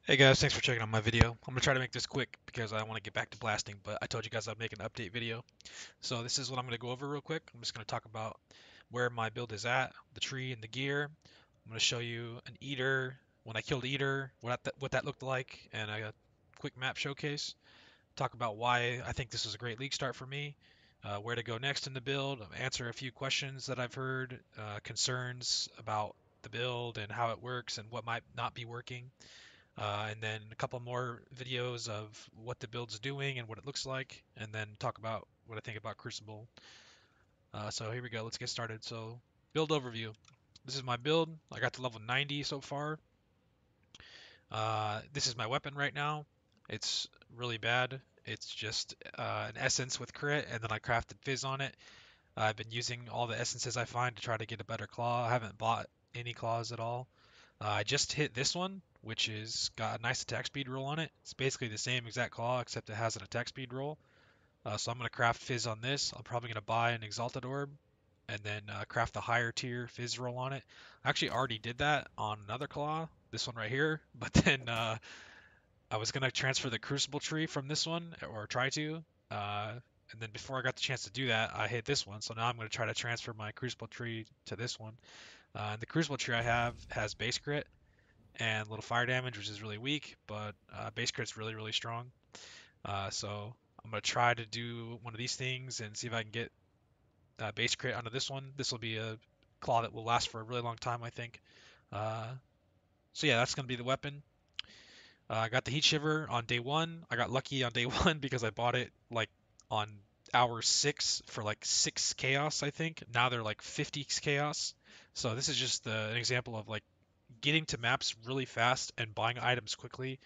Hey guys, thanks for checking out my video. I'm gonna try to make this quick because I want to get back to blasting, but I told you guys I'd make an update video. So this is what I'm gonna go over real quick. I'm just gonna talk about where my build is at, the tree and the gear. I'm gonna show you an eater, when I killed eater, what that looked like, and a quick map showcase. Talk about why I think this is a great league start for me, where to go next in the build, answer a few questions that I've heard, concerns about the build and how it works and what might not be working. And then a couple more videos of what the build's doing and what it looks like, and then talk about what I think about Crucible. So here we go, let's get started. So build overview. This is my build. I got to level 90 so far. This is my weapon right now. It's really bad. It's just an essence with crit, and then I crafted fizz on it. I've been using all the essences I find to try to get a better claw. I haven't bought any claws at all. I just hit this one, which is got a nice attack speed roll on it. It's basically the same exact claw, except it has an attack speed roll. So I'm going to craft Fizz on this. I'm probably going to buy an Exalted Orb, and then craft the higher tier Fizz roll on it. I actually already did that on another claw, this one right here, but then I was going to transfer the Crucible tree from this one, or try to. Uh, and then before I got the chance to do that, I hit this one. So now I'm going to try to transfer my Crucible tree to this one. And the Crucible tree I have has base crit and little fire damage, which is really weak, but base crit's really, really strong. So I'm going to try to do one of these things and see if I can get base crit onto this one. This will be a claw that will last for a really long time, I think. Uh, so yeah, that's going to be the weapon. I got the heat shiver on day one. I got lucky on day one because I bought it like on hour 6 for like 6 chaos, I think. Now they're like 50 chaos. So this is just an example of like getting to maps really fast and buying items quickly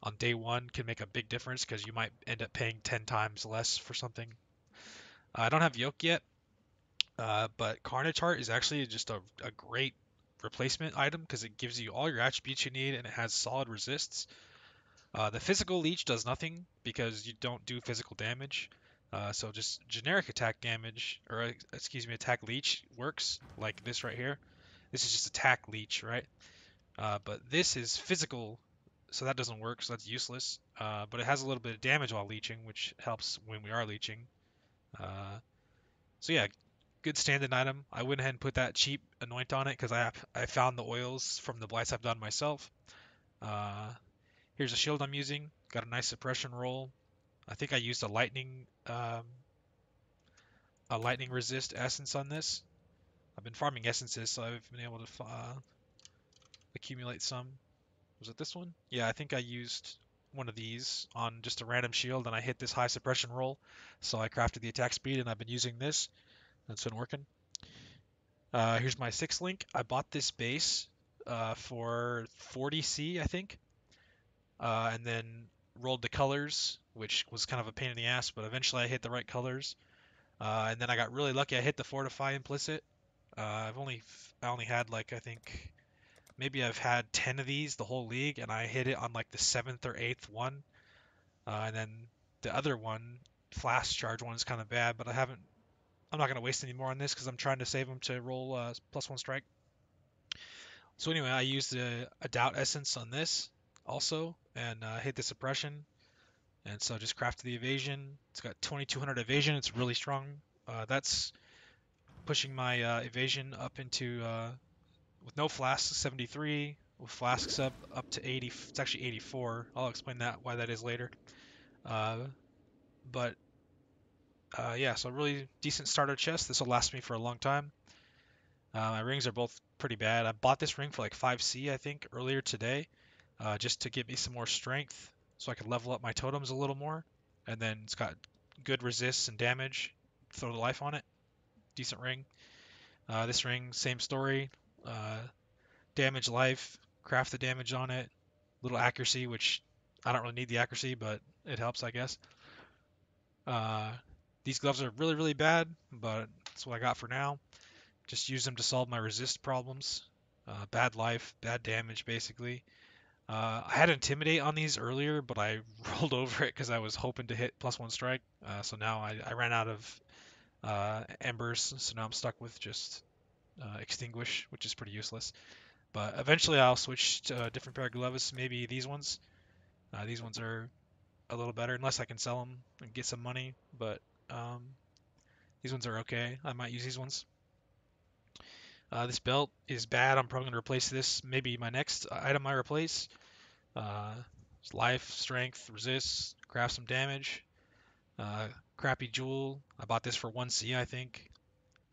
on day one can make a big difference because you might end up paying 10 times less for something. I don't have Yoke yet, but Carnage Heart is actually just a great replacement item because it gives you all your attributes you need and it has solid resists. The physical leech does nothing because you don't do physical damage. So just generic attack damage, or excuse me, attack leech works like this right here. This is just attack leech, right? But this is physical, so that doesn't work, so that's useless. But it has a little bit of damage while leeching, which helps when we are leeching. Uh, so yeah, good stand-in item. I went ahead and put that cheap anoint on it because I found the oils from the blights I've done myself. Uh, Here's a shield I'm using. Got a nice suppression roll. I think I used a lightning resist essence on this. I've been farming essences, so I've been able to accumulate some. Was it this one? Yeah, I think I used one of these on just a random shield and I hit this high suppression roll. So I crafted the attack speed and I've been using this. That's been working. Here's my 6 link. I bought this base for 40C, I think. And then rolled the colors, which was kind of a pain in the ass, but eventually I hit the right colors. And then I got really lucky. I hit the Fortify implicit. I only had like I think maybe I've had 10 of these the whole league, and I hit it on like the seventh or eighth one. And then the other one, flash charge one, is kind of bad, but I haven't. I'm not gonna waste any more on this because I'm trying to save them to roll +1 strike. So anyway, I used a doubt essence on this also, and hit the suppression, and so just crafted the evasion. It's got 2200 evasion. It's really strong. That's pushing my evasion up into with no flasks 73, with flasks up to 80. It's actually 84. I'll explain that why that is later. Uh, but yeah, so really decent starter chest. This will last me for a long time. My rings are both pretty bad. I bought this ring for like 5C, I think, earlier today, just to give me some more strength so I could level up my totems a little more. And then it's got good resists and damage. Throw the life on it. Decent ring. This ring, same story. Uh, Damage life, craft the damage on it. Little accuracy, which I don't really need the accuracy, but it helps, I guess. Uh, these gloves are really, really bad, but that's what I got for now. Just use them to solve my resist problems. Bad life, bad damage, basically. I had Intimidate on these earlier, but I rolled over it because I was hoping to hit +1 strike. So now I ran out of embers, so now I'm stuck with just Extinguish, which is pretty useless. But eventually I'll switch to a different pair of gloves, maybe these ones. These ones are a little better, unless I can sell them and get some money. But um, these ones are okay. I might use these ones. This belt is bad. I'm probably going to replace this. Maybe my next item I replace. Uh, life, strength, resist, craft some damage. Uh, crappy jewel. I bought this for 1C, I think.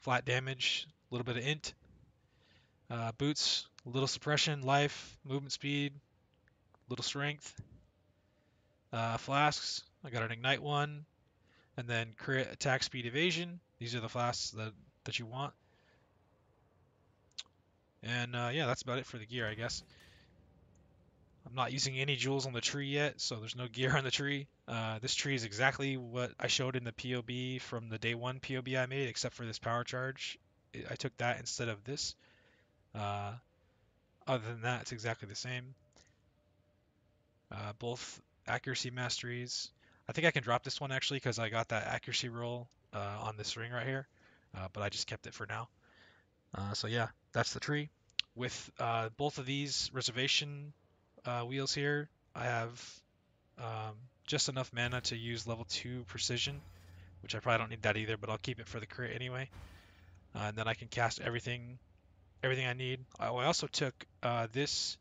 Flat damage, a little bit of int. Boots, a little suppression, life, movement speed, little strength. Flasks, I got an ignite one, and then crit, attack, speed, evasion. These are the flasks that you want. And yeah, that's about it for the gear, I guess. I'm not using any jewels on the tree yet, so there's no gear on the tree. This tree is exactly what I showed in the POB from the day one POB I made, except for this power charge. I took that instead of this. Uh, Other than that, it's exactly the same. Both accuracy masteries. I think I can drop this one actually because I got that accuracy roll on this ring right here, but I just kept it for now. So yeah, that's the tree. With both of these reservation wheels here, I have um, just enough mana to use level 2 precision, which I probably don't need that either, but I'll keep it for the crit anyway. And then I can cast everything I need. I also took this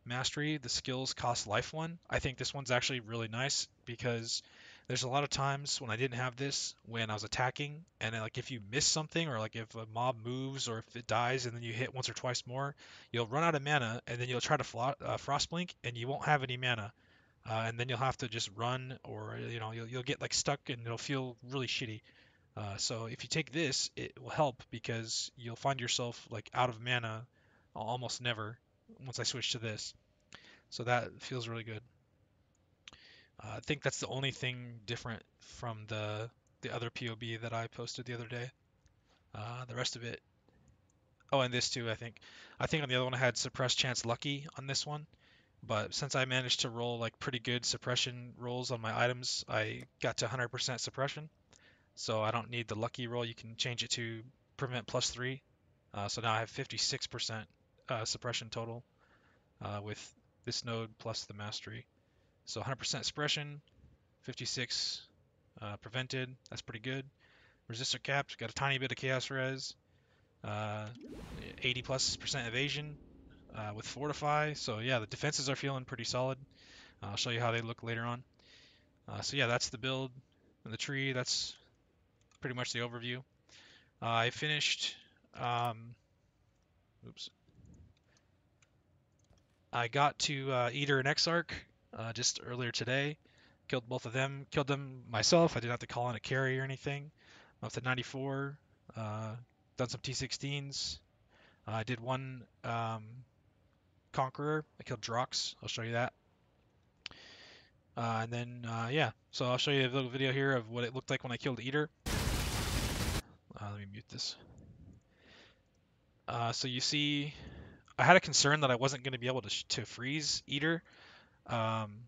mastery, the skills cost life one. I think this one's actually really nice because there's a lot of times when I didn't have this when I was attacking, and then, like if you miss something or like if a mob moves or if it dies and then you hit once or twice more, you'll run out of mana and then you'll try to frost blink and you won't have any mana. And then you'll have to just run, or you'll get like stuck and it'll feel really shitty. So if you take this, it will help because you'll find yourself like out of mana almost never once I switch to this. So that feels really good. I think that's the only thing different from the other POB that I posted the other day. The rest of it. Oh, and this too, I think. I think on the other one I had suppress chance lucky on this one, but since I managed to roll like pretty good suppression rolls on my items, I got to 100% suppression. So I don't need the lucky roll. You can change it to prevent +3. So now I have 56% suppression total with this node plus the mastery. So 100% suppression, 56 prevented. That's pretty good. Resistor capped. Got a tiny bit of chaos res. Uh, 80+% evasion with fortify. So yeah, the defenses are feeling pretty solid. I'll show you how they look later on. So yeah, that's the build and the tree. That's pretty much the overview. I finished. Oops. I got to Eater and Exarch just earlier today. Killed both of them. Killed them myself. I didn't have to call in a carry or anything. I'm up to 94. Done some T16s. I did one Conqueror. I killed Drox. I'll show you that. And then, yeah. So I'll show you a little video here of what it looked like when I killed Eater. Let me mute this. So you see, I had a concern that I wasn't going to be able to freeze Eater. Um,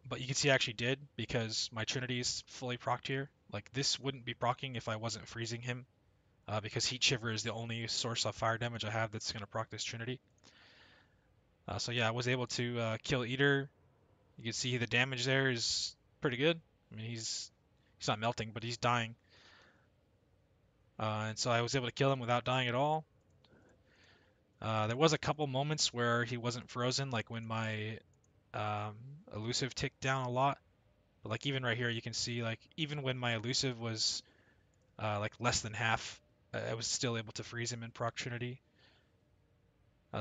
But you can see I actually did because my Trinity is fully procced here. Like this wouldn't be proccing if I wasn't freezing him, because Heat Shiver is the only source of fire damage I have that's going to proc this Trinity. So yeah, I was able to kill Eater. You can see the damage there is pretty good. I mean, he's not melting, but he's dying. And so I was able to kill him without dying at all. There was a couple moments where he wasn't frozen, like when my um, elusive ticked down a lot. But like even right here, you can see like even when my elusive was like less than half, I was still able to freeze him in proc Trinity.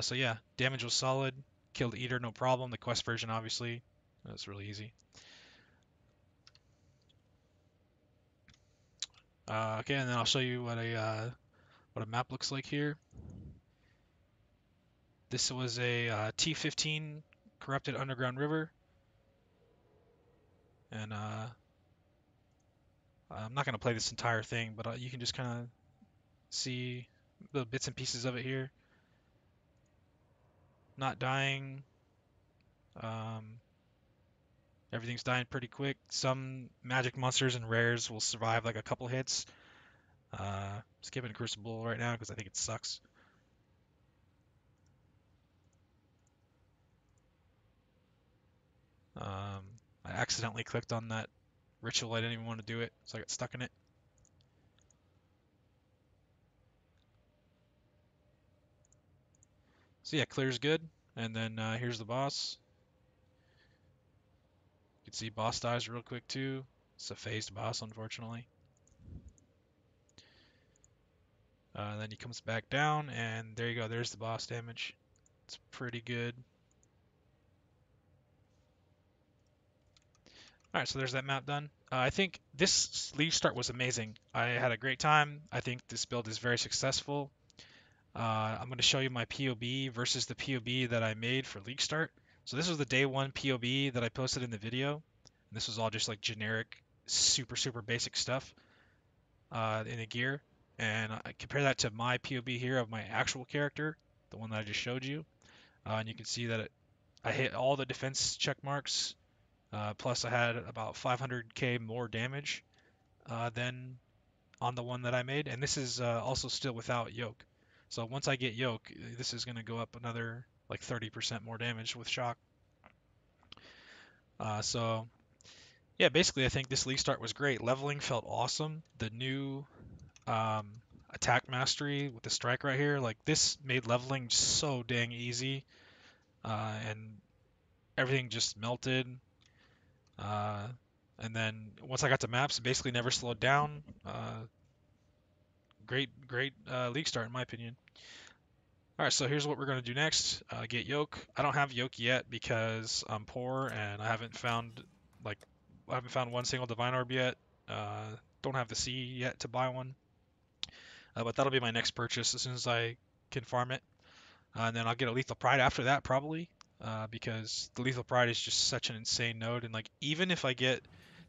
So yeah, damage was solid. Killed Eater, no problem. The quest version, obviously, that's really easy. Okay, and then I'll show you what a map looks like here. This was a T15 corrupted underground river, and I'm not gonna play this entire thing, but you can just kind of see the bits and pieces of it here. Not dying. Um, Everything's dying pretty quick. Some magic monsters and rares will survive like a couple hits. Skipping Crucible right now because I think it sucks. accidentally clicked on that ritual. I didn't even want to do it, so I got stuck in it. So yeah, clear's good. And then here's the boss. You can see boss dies real quick too. It's a phased boss, unfortunately. Then he comes back down, and there you go. There's the boss damage. It's pretty good. All right, so there's that map done. I think this Leaf Start was amazing. I had a great time. I think this build is very successful. I'm going to show you my POB versus the POB that I made for League Start. So this was the day one POB that I posted in the video. And this was all just like generic, super basic stuff in the gear. And I compare that to my POB here of my actual character, the one that I just showed you. And you can see that I hit all the defense check marks. Plus I had about 500k more damage than on the one that I made, and this is also still without yoke. So once I get yoke, this is going to go up another like 30% more damage with shock. So yeah, basically I think this League Start was great. Leveling felt awesome. The new um, attack mastery with the strike right here, like this made leveling so dang easy, and everything just melted. Uh, and then once I got to maps, it basically never slowed down. Great League Start in my opinion. Alright, so here's what we're going to do next. Get yoke. I don't have yoke yet because I'm poor and like I haven't found one single divine orb yet. Don't have the sea yet to buy one. But that'll be my next purchase as soon as I can farm it. And then I'll get a lethal pride after that probably. Because the lethal pride is just such an insane node, and like even if I get,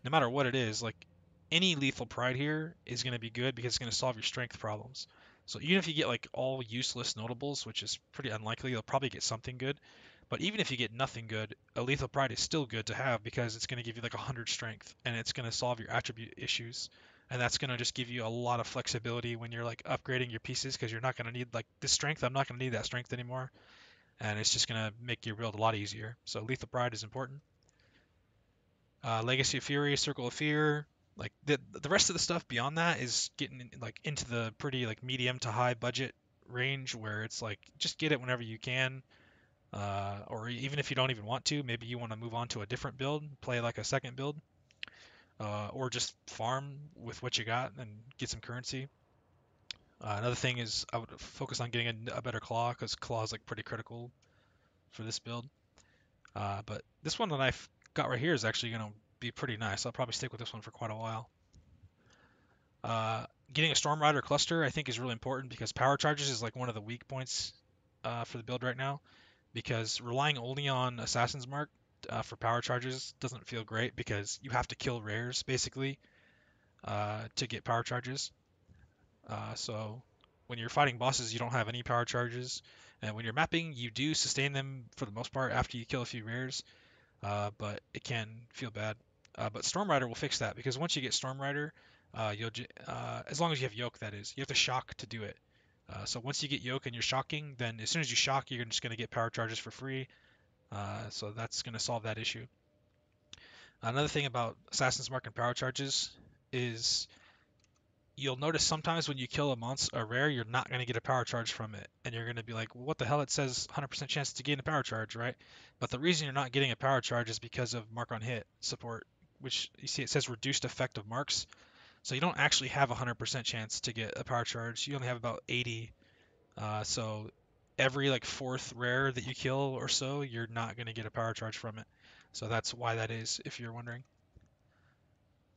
no matter what it is, like any lethal pride here is going to be good because it's going to solve your strength problems. So even if you get like all useless notables, which is pretty unlikely, you'll probably get something good. But even if you get nothing good, a lethal pride is still good to have because it's going to give you like 100 strength and it's going to solve your attribute issues. And that's going to just give you a lot of flexibility when you're like upgrading your pieces because you're not going to need like this strength. I'm not going to need that strength anymore, and it's just going to make your build a lot easier. So Lethal Pride is important. Legacy of Fury, Circle of Fear, like the rest of the stuff beyond that is getting like into the pretty like medium to high budget range where it's like just get it whenever you can, or even if you don't even want to, maybe you want to move on to a different build, play like a second build, or just farm with what you got and get some currency. Another thing is I would focus on getting a better claw because claw is like pretty critical for this build. But this one that I've got right here is actually going to be pretty nice. I'll probably stick with this one for quite a while. Getting a Storm Rider cluster I think is really important because power charges is like one of the weak points for the build right now. Because relying only on Assassin's Mark for power charges doesn't feel great because you have to kill rares basically to get power charges. So when you're fighting bosses, you don't have any power charges, and when you're mapping, you do sustain them for the most part after you kill a few rares. But it can feel bad. But Storm Rider will fix that because once you get Storm Rider, as long as you have yoke, that is, you have to shock to do it. So once you get yoke and you're shocking, then as soon as you shock, you're just going to get power charges for free. So that's going to solve that issue. Another thing about Assassin's Mark and power charges is you'll notice sometimes when you kill a rare, you're not going to get a power charge from it. And you're going to be like, well, what the hell? It says 100% chance to gain a power charge, right? But the reason you're not getting a power charge is because of mark on hit support, which you see it says reduced effect of marks. So you don't actually have a 100% chance to get a power charge. You only have about 80. So every like fourth rare that you kill or so, you're not going to get a power charge from it. So that's why that is, if you're wondering.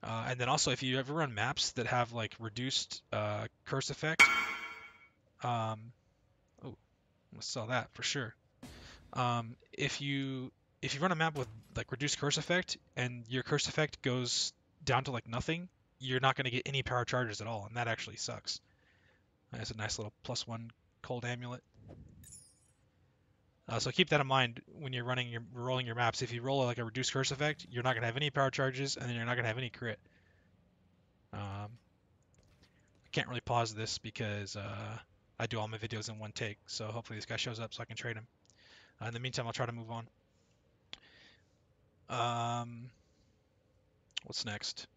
And then also, if you ever run maps that have like reduced curse effect, um, oh, I'm gonna sell that for sure. If you run a map with like reduced curse effect and your curse effect goes down to like nothing, you're not going to get any power charges at all, and that actually sucks. That's a nice little +1 cold amulet. So keep that in mind when you're rolling your maps. If you roll like a reduced curse effect, you're not going to have any power charges, and then you're not going to have any crit. Um, I can't really pause this because I do all my videos in one take, so hopefully this guy shows up so I can trade him. In the meantime, I'll try to move on. Um, What's next?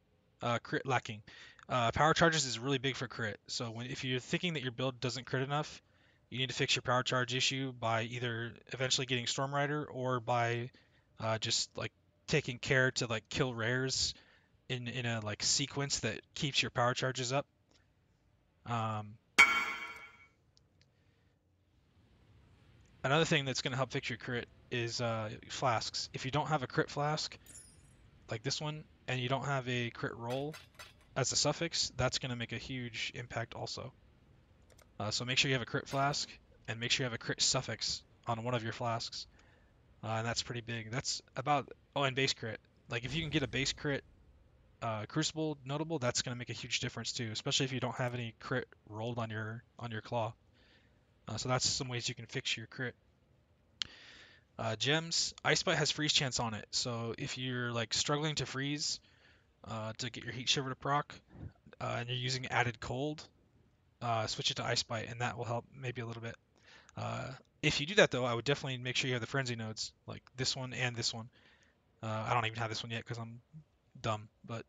Crit lacking. Power charges is really big for crit. So if you're thinking that your build doesn't crit enough, you need to fix your power charge issue by either eventually getting Storm Rider or by just like taking care to like kill rares in a like sequence that keeps your power charges up. Um, Another thing that's going to help fix your crit is flasks. If you don't have a crit flask like this one and you don't have a crit roll as a suffix, that's going to make a huge impact also. So make sure you have a crit flask and make sure you have a crit suffix on one of your flasks. And that's pretty big. That's about, oh, and base crit. Like if you can get a base crit Crucible notable, that's going to make a huge difference too, especially if you don't have any crit rolled on your claw. So that's some ways you can fix your crit. Gems, Ice Bite has freeze chance on it, so if you're like struggling to freeze to get your Heat Shiver to proc, and you're using added cold, switch it to Ice Bite, and that will help maybe a little bit. Uh, if you do that though, I would definitely make sure you have the Frenzy nodes, like this one and this one. I don't even have this one yet because I'm dumb, but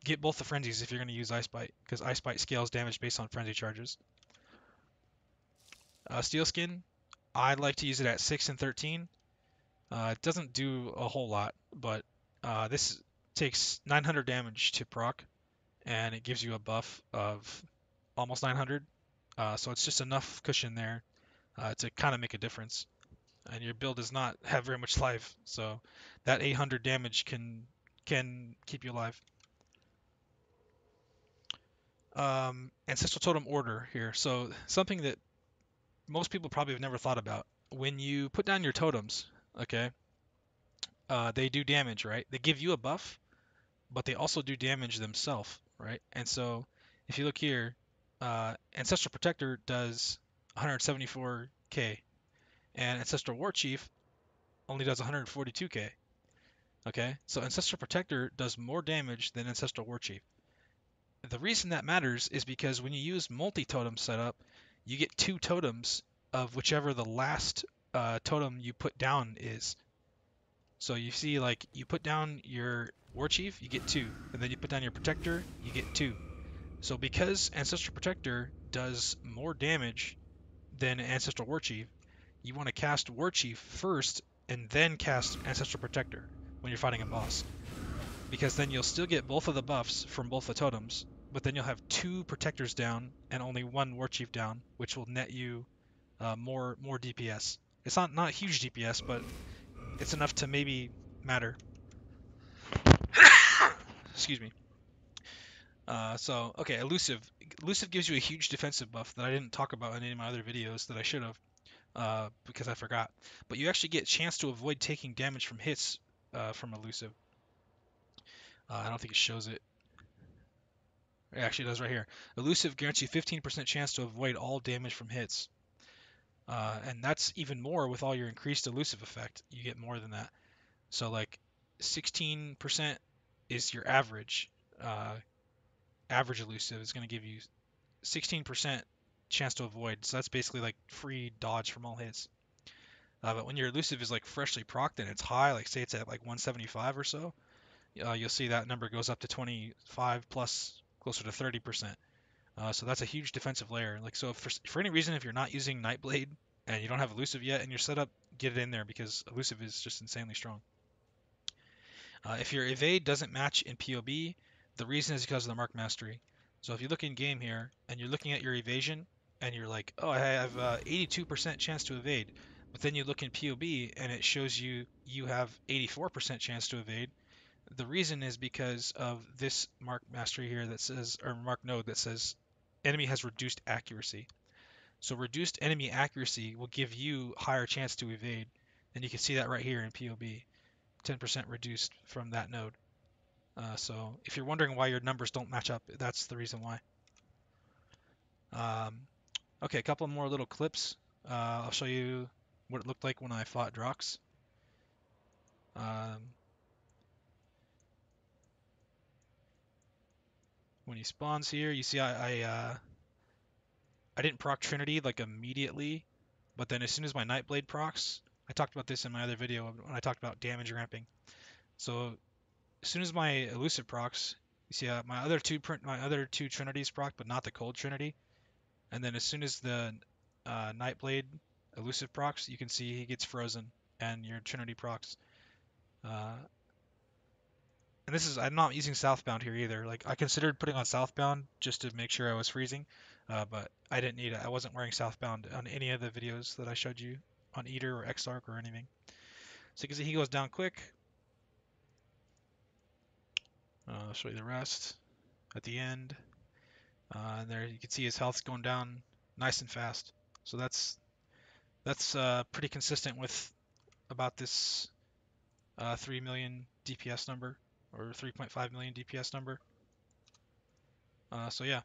get both the Frenzies if you're going to use Ice Bite, because Ice Bite scales damage based on Frenzy charges. Steel Skin, I like to use it at 6 and 13. It doesn't do a whole lot, but this takes 900 damage to proc, and it gives you a buff of almost 900. So it's just enough cushion there to kind of make a difference. And your build does not have very much life, so that 800 damage can keep you alive. Ancestral Totem Order here. So something that most people probably have never thought about. When you put down your totems, okay, they do damage, right? They give you a buff, but they also do damage themselves, right? And so if you look here, Ancestral Protector does 174k, and Ancestral War Chief only does 142k. Okay, so Ancestral Protector does more damage than Ancestral War Chief. The reason that matters is because when you use multi-totem setup, you get two totems of whichever the last totem you put down is. So you see, like, you put down your War Chief, you get two, and then you put down your Protector, you get two. So because Ancestral Protector does more damage than Ancestral War Chief, you want to cast War Chief first and then cast Ancestral Protector when you're fighting a boss. Because then you'll still get both of the buffs from both the totems, but then you'll have two Protectors down and only one War Chief down, which will net you more DPS. It's not huge DPS, but it's enough to maybe matter. Excuse me. So, okay, Elusive. Elusive gives you a huge defensive buff that I didn't talk about in any of my other videos that I should have, because I forgot. But you actually get a chance to avoid taking damage from hits from Elusive. I don't think it shows it. It actually does right here. Elusive grants you 15% chance to avoid all damage from hits. And that's even more with all your increased elusive effect. You get more than that. So like 16% is your average. Average elusive is going to give you 16% chance to avoid. So that's basically like free dodge from all hits. But when your elusive is like freshly procced and it's high, like say it's at like 175 or so, you'll see that number goes up to 25 plus closer to 30%. So that's a huge defensive layer. Like so, for any reason, if you're not using Nightblade and you don't have elusive yet in your setup, get it in there because elusive is just insanely strong. If your evade doesn't match in POB, the reason is because of the mark mastery. So if you look in game here and you're looking at your evasion and you're like, oh, I have 82% chance to evade, but then you look in POB and it shows you have 84% chance to evade. The reason is because of this mark mastery here that says, or mark node that says enemy has reduced accuracy. So reduced enemy accuracy will give you higher chance to evade. And you can see that right here in POB, 10% reduced from that node. So if you're wondering why your numbers don't match up, that's the reason why. Okay, a couple more little clips. I'll show you what it looked like when I fought Drox. Um, when he spawns here, you see I didn't proc Trinity like immediately, but then as soon as my Nightblade procs, I talked about this in my other video when I talked about damage ramping. So as soon as my elusive procs, you see my other two trinities proc, but not the cold trinity. And then as soon as the Nightblade elusive procs, you can see he gets frozen and your trinity procs. Uh, and this is I'm not using southbound here either. Like I considered putting on southbound just to make sure I was freezing, but I didn't need it. I wasn't wearing southbound on any of the videos that I showed you on Eater or Exarch or anything. So you can see he goes down quick. I'll show you the rest at the end. And there you can see his health's going down nice and fast. So that's pretty consistent with about this 3 million DPS number or 3.5 million DPS number. So yeah,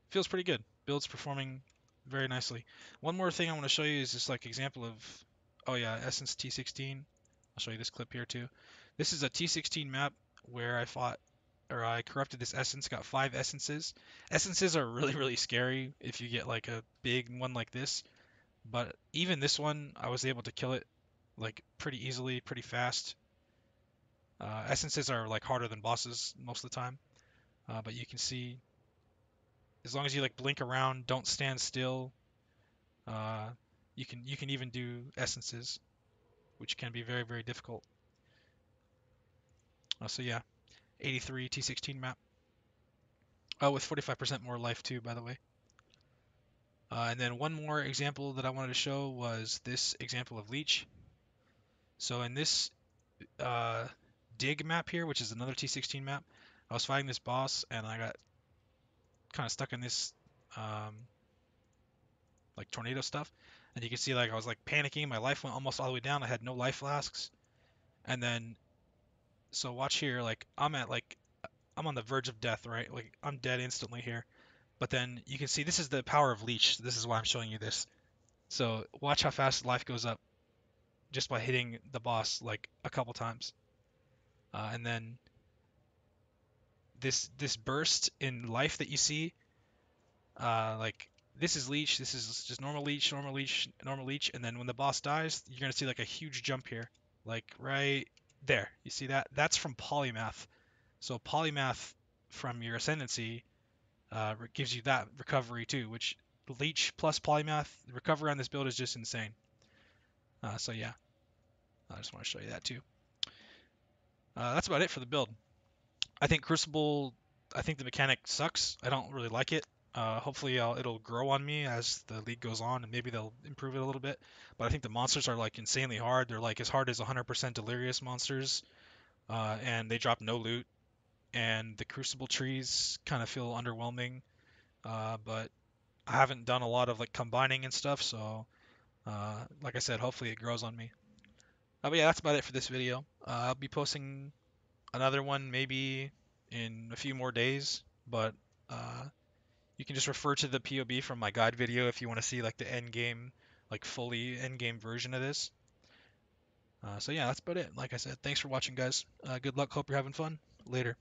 feels pretty good. Build's performing very nicely. One more thing I want to show you is this like example of, oh yeah, Essence T16. I'll show you this clip here too. This is a T16 map where I corrupted this essence, got 5 essences. Essences are really, really scary if you get like a big one like this. But even this one, I was able to kill it like pretty easily, pretty fast. Essences are like harder than bosses most of the time. But you can see, as long as you like blink around, don't stand still, uh, you can even do essences, which can be very, very difficult. So yeah, 83 T16 map. With 45% more life too, by the way. And then one more example that I wanted to show was this example of Leech. So in this uh, dig map here, which is another T16 map, I was fighting this boss and I got kind of stuck in this um, like tornado stuff. And you can see like I was like panicking. My life went almost all the way down. I had no life flasks. And then so watch here, like I'm on the verge of death, right? Like I'm dead instantly here. But then you can see this is the power of Leech. This is why I'm showing you this. So watch how fast life goes up just by hitting the boss like a couple times. And then this burst in life that you see, like this is Leech, this is just normal Leech, normal Leech, normal Leech, and then when the boss dies, you're gonna see like a huge jump here, like right there. You see that? That's from Polymath. So Polymath from your Ascendancy gives you that recovery too, which Leech plus Polymath, the recovery on this build is just insane. So yeah, I just want to show you that too. That's about it for the build. I think Crucible, I think the mechanic sucks. I don't really like it. Hopefully it'll grow on me as the league goes on, and maybe they'll improve it a little bit. But I think the monsters are like insanely hard. They're like as hard as 100% Delirious monsters, and they drop no loot. And the Crucible trees kind of feel underwhelming. But I haven't done a lot of like combining and stuff, so like I said, hopefully it grows on me. But yeah, that's about it for this video. I'll be posting another one maybe in a few more days, but uh, you can just refer to the POB from my guide video if you want to see like the end game, like fully end game version of this. So yeah, that's about it. Like I said, thanks for watching, guys. Good luck. Hope you're having fun. Later.